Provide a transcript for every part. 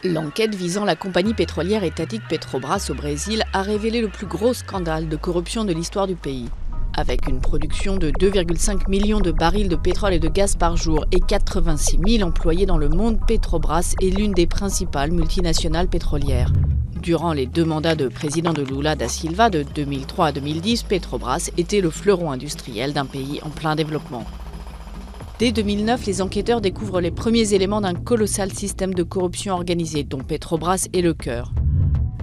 L'enquête visant la compagnie pétrolière étatique Petrobras au Brésil a révélé le plus gros scandale de corruption de l'histoire du pays. Avec une production de 2,5 millions de barils de pétrole et de gaz par jour et 86 000 employés dans le monde, Petrobras est l'une des principales multinationales pétrolières. Durant les 2 mandats de président de Lula da Silva de 2003 à 2010, Petrobras était le fleuron industriel d'un pays en plein développement. Dès 2009, les enquêteurs découvrent les premiers éléments d'un colossal système de corruption organisée dont Petrobras est le cœur.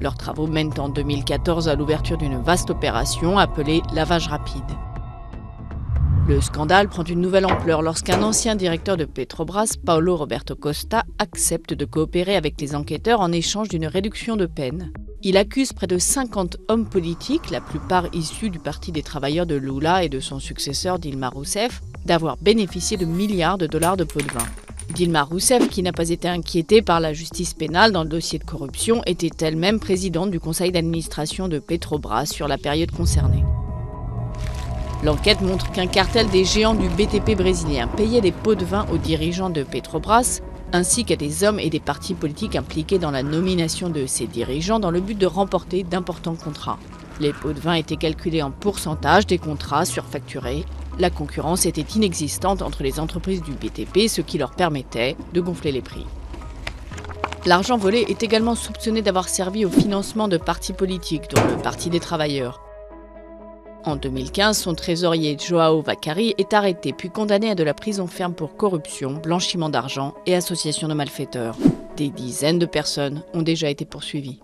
Leurs travaux mènent en 2014 à l'ouverture d'une vaste opération appelée lavage rapide. Le scandale prend une nouvelle ampleur lorsqu'un ancien directeur de Petrobras, Paulo Roberto Costa, accepte de coopérer avec les enquêteurs en échange d'une réduction de peine. Il accuse près de 50 hommes politiques, la plupart issus du Parti des travailleurs de Lula et de son successeur Dilma Rousseff, d'avoir bénéficié de milliards de dollars de pots de vin. Dilma Rousseff, qui n'a pas été inquiétée par la justice pénale dans le dossier de corruption, était elle-même présidente du conseil d'administration de Petrobras sur la période concernée. L'enquête montre qu'un cartel des géants du BTP brésilien payait des pots de vin aux dirigeants de Petrobras, ainsi qu'à des hommes et des partis politiques impliqués dans la nomination de ces dirigeants dans le but de remporter d'importants contrats. Les pots de vin étaient calculés en pourcentage des contrats surfacturés. La concurrence était inexistante entre les entreprises du BTP, ce qui leur permettait de gonfler les prix. L'argent volé est également soupçonné d'avoir servi au financement de partis politiques, dont le Parti des travailleurs. En 2015, son trésorier João Vaccari est arrêté puis condamné à de la prison ferme pour corruption, blanchiment d'argent et association de malfaiteurs. Des dizaines de personnes ont déjà été poursuivies.